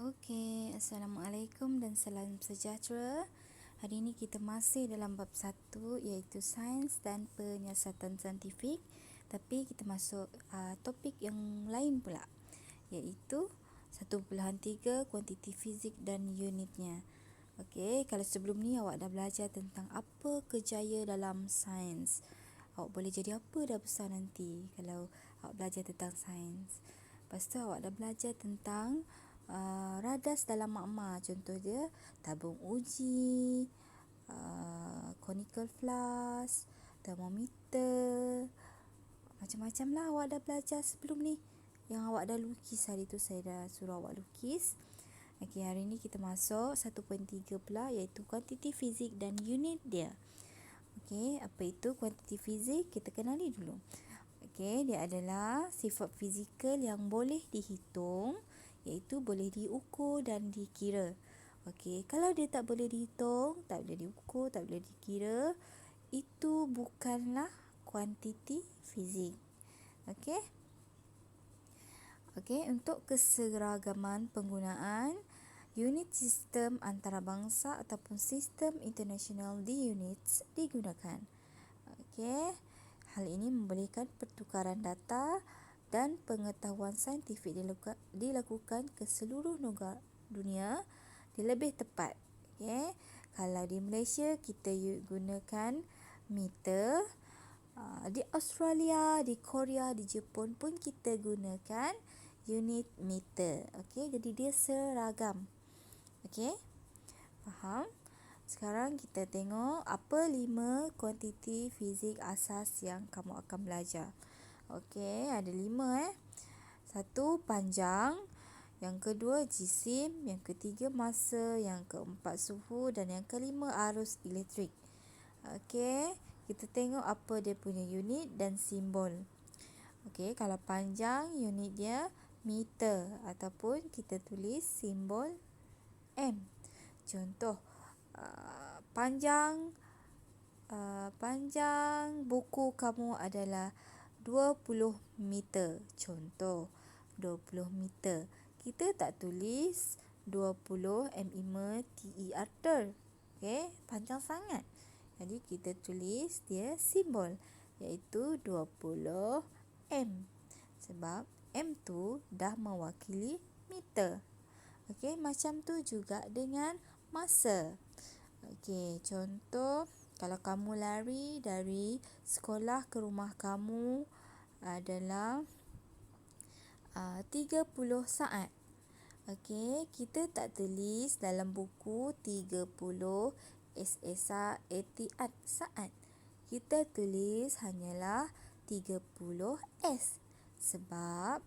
Okey, Assalamualaikum dan salam sejahtera. Hari ini kita masih dalam bab 1 iaitu sains dan penyiasatan saintifik. Tapi kita masuk topik yang lain pula, iaitu 1.3 kuantiti fizik dan unitnya. Okey, kalau sebelum ni awak dah belajar tentang apa kejaya dalam sains. Awak boleh jadi apa dah besar nanti kalau awak belajar tentang sains. Lepas tu awak dah belajar tentang radas dalam makmal. Contoh dia tabung uji, conical flask, termometer. Macam-macam lah awak dah belajar sebelum ni. Yang awak dah lukis hari tu, saya dah suruh awak lukis. Okey, hari ni kita masuk 1.3 pula, iaitu kuantiti fizik dan unit dia. Okey, apa itu kuantiti fizik? Kita kenali dulu. Okey, dia adalah sifat fizikal yang boleh dihitung, iaitu boleh diukur dan dikira. Okey, kalau dia tak boleh dihitung, tak boleh diukur, tak boleh dikira, itu bukanlah kuantiti fizik. Okey. Okey, untuk keseragaman penggunaan, unit sistem antarabangsa ataupun sistem international di units digunakan. Okey, hal ini membolehkan pertukaran data dan pengetahuan saintifik dilakukan ke seluruh negara dunia lebih tepat. Okey, kalau di Malaysia kita gunakan meter, di Australia, di Korea, di Jepun pun kita gunakan unit meter. Okey, jadi dia seragam. Okey, faham? Sekarang kita tengok apa 5 kuantiti fizik asas yang kamu akan belajar. Okey, ada 5 Satu, panjang. Yang kedua, jisim. Yang ketiga, masa. Yang keempat, suhu. Dan yang kelima, arus elektrik. Okey, kita tengok apa dia punya unit dan simbol. Okey, kalau panjang, unit dia meter ataupun kita tulis simbol M. Contoh, panjang buku kamu adalah 20 meter. Contoh, 20 meter. Kita tak tulis 20 meter. Okey, panjang sangat. Jadi kita tulis dia simbol, iaitu 20 M. Sebab M tu dah mewakili meter. Okey, macam tu juga dengan masa. Okey, contoh kalau kamu lari dari sekolah ke rumah kamu adalah 30 saat. Okey, kita tak tulis dalam buku 30 SSA saat. Kita tulis hanyalah 30 S. Sebab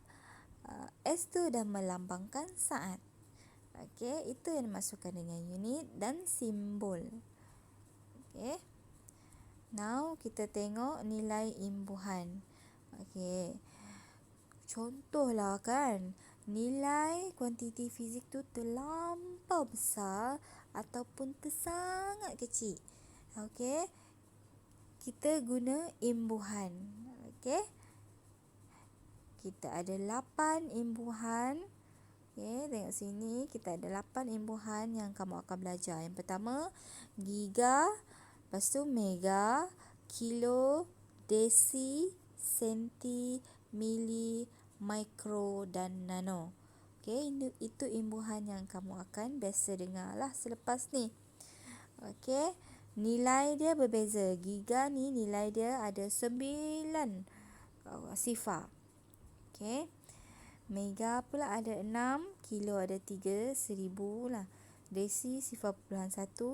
S tu dah melambangkan saat. Okey, itu yang dimaksudkan dengan unit dan simbol. Okey. Now kita tengok nilai imbuhan. Okey. Contohlah kan, nilai kuantiti fizik tu terlampau besar ataupun tersangat kecil. Okey. Kita guna imbuhan. Okey. Kita ada 8 imbuhan. Okey, tengok sini kita ada 8 imbuhan yang kamu akan belajar. Yang pertama, giga, lepas tu mega, kilo, desi, senti, mili, mikro dan nano. Okey, itu imbuhan yang kamu akan biasa dengar lah selepas ni. Okey, nilai dia berbeza. Giga ni nilai dia ada 9 sifar. Okey. Mega pula ada 6, kilo ada 3, 1000 lah. Desi 0.1,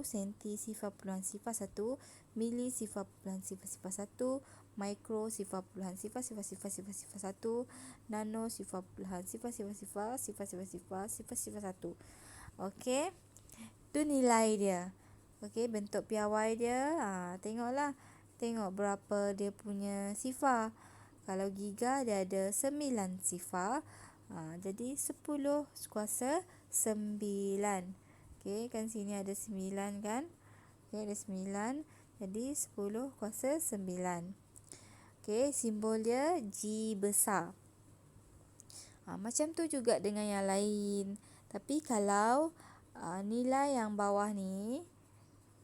senti 0.01, mili 0.0001, mikro 0.000001, nano 0.0000001. Okey. Tu nilai dia. Okey, bentuk piawai dia. Tengoklah. Tengok berapa dia punya sifar. Kalau giga dia ada 9 sifar. Jadi 10 kuasa 9. Okey, kan sini ada 9 kan? Okey, ada 9. Jadi 10 kuasa 9. Okey, simbol dia G besar. Macam tu juga dengan yang lain. Tapi kalau nilai yang bawah ni,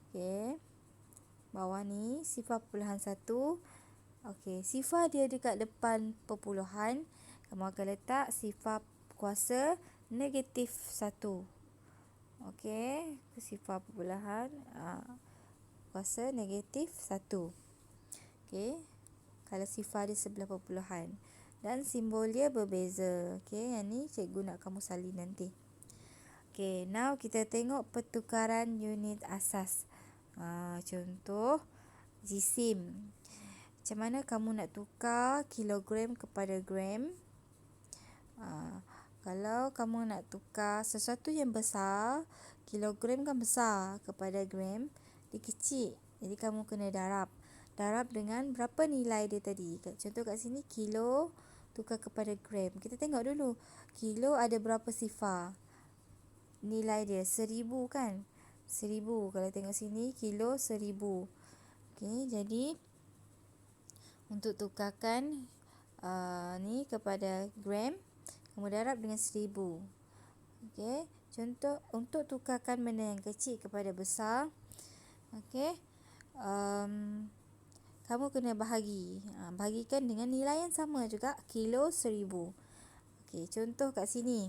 okey, bawah ni 0.1, okey, sifar dia dekat depan perpuluhan, kamu akan letak sifar kuasa -1. Okey, sifar perpuluhan kuasa -1. Okey, kalau sifar dia sebelah perpuluhan. Dan simbol dia berbeza. Okey, yang ni cikgu nak kamu salin nanti. Okey, now kita tengok pertukaran unit asas. Contoh jisim. Macam mana kamu nak tukar kilogram kepada gram? Kalau kamu nak tukar sesuatu yang besar, kilogram kan besar, kepada gram, dia kecil. Jadi kamu kena darab. Darab dengan berapa nilai dia tadi. Contoh kat sini, kilo tukar kepada gram. Kita tengok dulu, kilo ada berapa sifar. Nilai dia 1000 kan? 1000. Kalau tengok sini, kilo 1000. Okey, jadi untuk tukarkan ni kepada gram, kamu darab dengan 1000. Okey, contoh untuk tukarkan benda yang kecil kepada besar, okey, kamu kena bahagikan dengan nilai yang sama juga, kilo 1000. Okey, contoh kat sini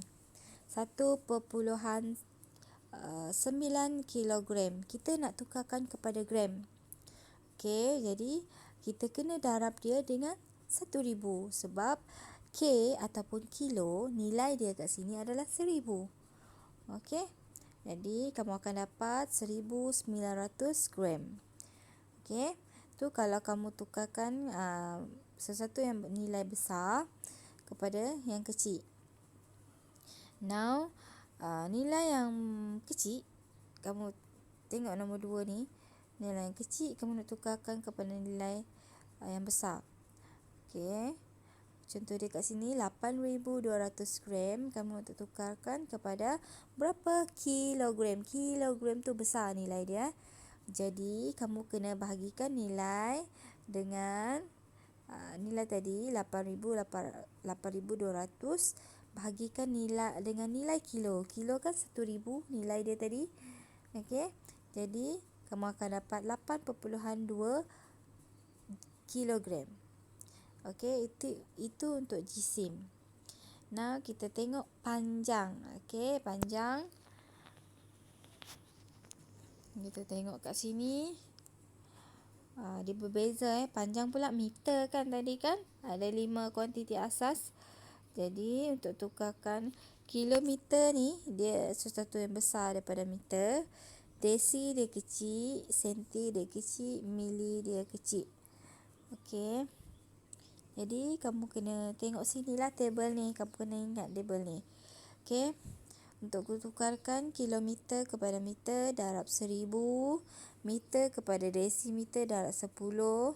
1.9 kilogram. Kita nak tukarkan kepada gram. Okey, jadi kita kena darab dia dengan 1000 sebab K ataupun kilo, nilai dia kat sini adalah 1000. Okey, jadi kamu akan dapat 1900 gram. Okey, tu kalau kamu tukarkan sesuatu yang nilai besar kepada yang kecil. Now, nilai yang kecil, kamu tengok nombor 2 ni, nilai yang kecil kamu nak tukarkan kepada nilai yang besar. Okey, contoh dia kat sini 8200 gram, kamu untuk tukarkan kepada berapa kilogram. Kilogram tu besar nilai dia. Jadi kamu kena bahagikan nilai dengan nilai tadi 8200, bahagikan nilai dengan nilai kilo. Kilo kan 1000 nilai dia tadi. Okey, jadi kamu akan dapat 8.2 kilogram. Okey, itu untuk jisim. Now kita tengok panjang. Okey, panjang. Kita tengok kat sini. Dia berbeza Panjang pula meter kan tadi kan? Ada 5 kuantiti asas. Jadi untuk tukarkan kilometer ni, dia sesuatu yang besar daripada meter. Desi dia kecil, senti dia kecil, mili dia kecil. Okey. Jadi kamu kena tengok sinilah table ni, kamu kena ingat table ni. Okey. Untuk tukarkan kilometer kepada meter, darab 1000. Meter kepada desimeter, darab 10.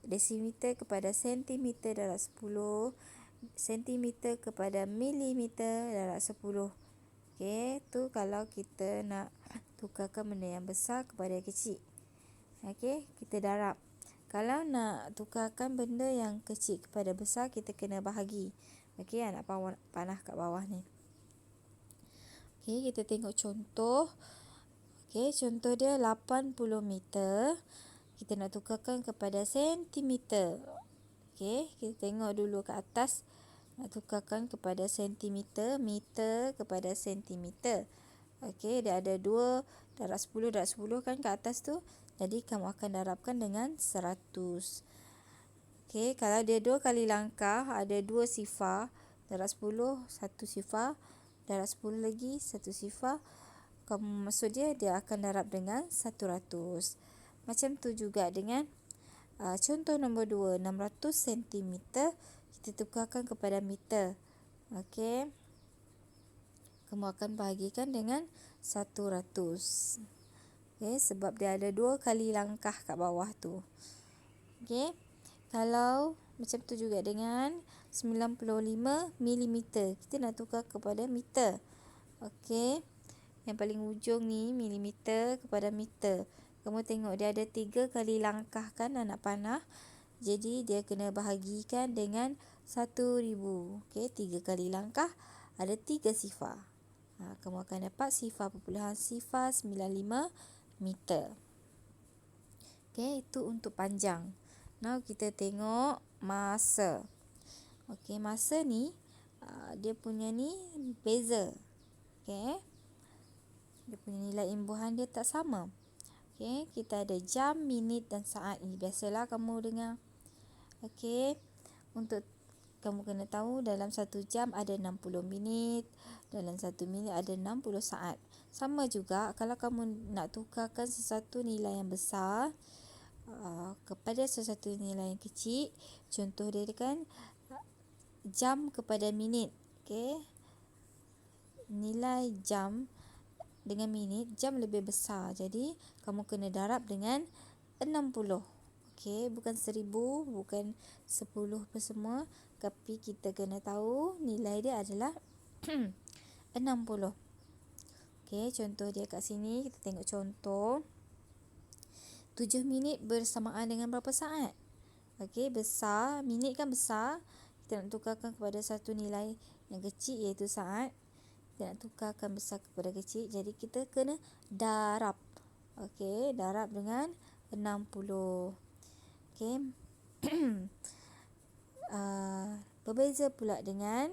Desimeter kepada sentimeter, darab 10. Sentimeter kepada milimeter, darab 10. Okey, tu kalau kita nak tukarkan benda yang besar kepada yang kecil. Okey, kita darab. Kalau nak tukarkan benda yang kecil kepada besar, kita kena bahagi. Okey, nak panah kat bawah ni. Okey, kita tengok contoh. Okey, contoh dia 80 meter. Kita nak tukarkan kepada sentimeter. Okey, kita tengok dulu kat atas. Nak tukarkan kepada sentimeter, meter kepada sentimeter. Okey, dia ada 2 darab 10 kan kat atas tu. Jadi kamu akan darabkan dengan 100. Okey, kalau dia 2 kali langkah, ada 2 sifar. Darab 10, 1 sifar. Darab 10 lagi, 1 sifar. Kamu maksud dia akan darab dengan 100. Macam tu juga dengan contoh nombor 2, 600 cm. Kita tukarkan kepada meter. Okey. Kamu akan bahagikan dengan 100. Okey, sebab dia ada 2 kali langkah kat bawah tu. Okey. Kalau macam tu juga dengan 95 mm. Kita nak tukar kepada meter. Okey. Yang paling ujung ni milimeter kepada meter. Kamu tengok dia ada 3 kali langkah kan anak panah. Jadi dia kena bahagikan dengan 1000. Okey, 3 kali langkah ada 3 sifar. Kamu akan dapat 0.095 meter. Okey, itu untuk panjang. Now kita tengok masa. Okey, masa ni dia punya ni beza. Okey. Dia punya nilai imbuhan dia tak sama. Okey, kita ada jam, minit dan saat. Ini biasalah kamu dengar. Okey. Untuk kamu kena tahu dalam 1 jam ada 60 minit, dalam 1 minit ada 60 saat. Sama juga kalau kamu nak tukarkan sesuatu nilai yang besar kepada sesuatu nilai yang kecil, contoh dia kan jam kepada minit. Okey. Nilai jam dengan minit, jam lebih besar. Jadi kamu kena darab dengan 60. Okey, bukan 1000, bukan 10 per semua, tapi kita kena tahu nilai dia adalah 60. Okey, contoh dia kat sini, kita tengok contoh. 7 minit bersamaan dengan berapa saat? Okey, besar, minit kan besar. Kita nak tukarkan kepada satu nilai yang kecil iaitu saat. Kita nak tukarkan besar kepada kecil, jadi kita kena darab. Okey, darab dengan 60. Okey. Berbeza pula dengan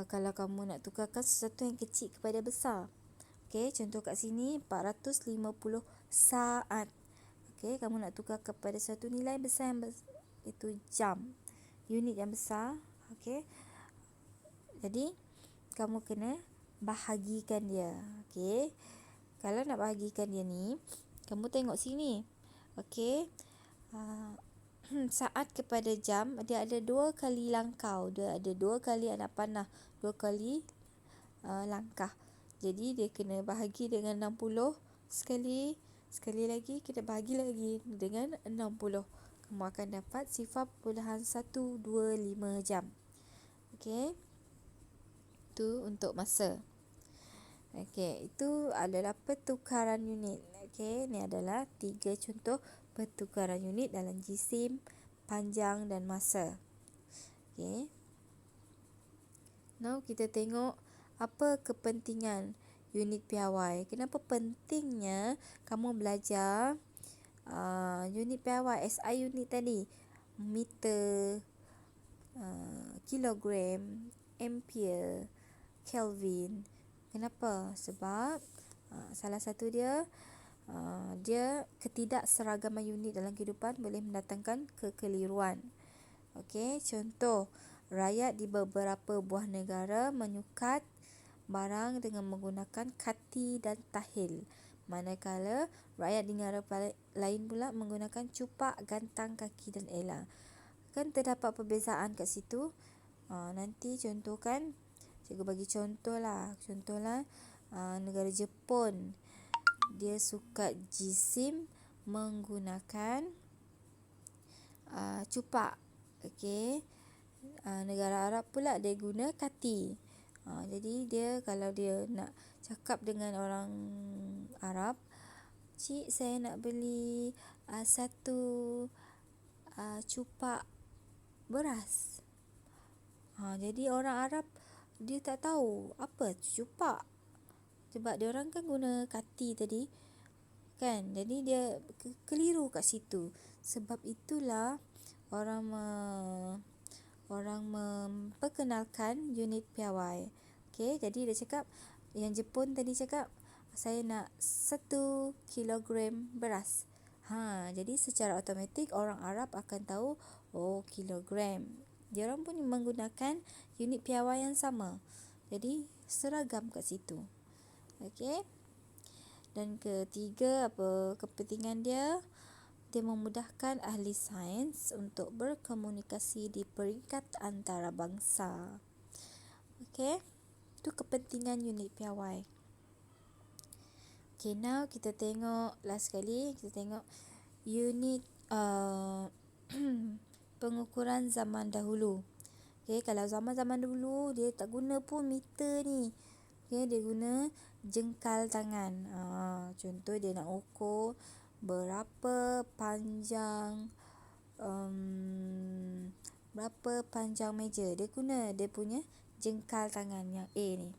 kalau kamu nak tukarkan sesuatu yang kecil kepada besar. Okey, contoh kat sini 450 saat. Okey, kamu nak tukar kepada satu nilai besar yang itu jam. Unit yang besar. Okey. Jadi kamu kena bahagikan dia. Okey. Kalau nak bahagikan dia ni, kamu tengok sini. Okey. Saat kepada jam, dia ada 2 kali langkau. Dia ada 2 kali anak panah. 2 kali langkah. Jadi dia kena bahagi dengan 60 sekali. Sekali lagi kita bahagi lagi dengan 60. Kamu akan dapat 0.125 jam. Okey. Itu untuk masa. Okey, itu adalah pertukaran unit. Okey, ini adalah 3 contoh pertukaran unit dalam jisim, panjang dan masa. Okey. Now kita tengok apa kepentingan unit piawai. Kenapa pentingnya kamu belajar unit piawai, SI unit tadi. Meter, kilogram, ampere, Kelvin. Kenapa? Sebab salah satu dia ketidakseragaman unit dalam kehidupan boleh mendatangkan kekeliruan. Okey, contoh, rakyat di beberapa buah negara menyukat barang dengan menggunakan kati dan tahil. Manakala rakyat di negara lain pula menggunakan cupak, gantang, kaki dan elang. Kan terdapat perbezaan kat situ. Nanti contohkan, cikgu bagi contohlah. Contohlah negara Jepun. Dia sukat jisim menggunakan cupak. Okey. Negara Arab pula dia guna kati. Jadi dia kalau dia nak cakap dengan orang Arab, "Cik, saya nak beli satu cupak beras." Jadi orang Arab dia tak tahu apa cupak. Sebab dia orang kan guna kati tadi. Kan? Jadi dia keliru kat situ. Sebab itulah orang memperkenalkan unit piawai. Okey, jadi dia cakap, yang Jepun tadi cakap, saya nak 1 kilogram beras. Jadi secara automatik orang Arab akan tahu, oh, kilogram. Dia orang pun menggunakan unit piawai yang sama. Jadi seragam kat situ. Okey. Dan ketiga, apa kepentingan dia? Dia memudahkan ahli sains untuk berkomunikasi di peringkat antarabangsa. Okey. Itu kepentingan unit piawai. Okay, now kita tengok last sekali. Kita tengok unit pengukuran zaman dahulu. Okay, kalau zaman-zaman dulu dia tak guna pun meter ni. Okay, dia guna jengkal tangan. Contoh dia nak ukur berapa panjang meja. Dia guna dia punya jengkal tangan yang A ni.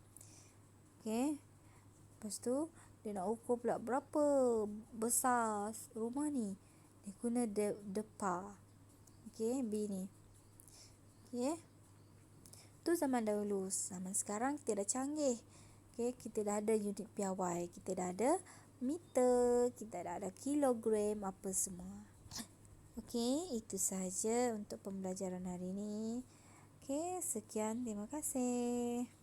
Okey. Lepas tu dia nak ukur pula berapa besar rumah ni. Dia guna depa. Okey, B ni. Okey. Tu zaman dahulu. Zaman sekarang kita dah canggih. Okey, kita dah ada unit piawai, kita dah ada meter, kita dah ada kilogram, apa semua. Okey, itu sahaja untuk pembelajaran hari ini. Okey, sekian, terima kasih.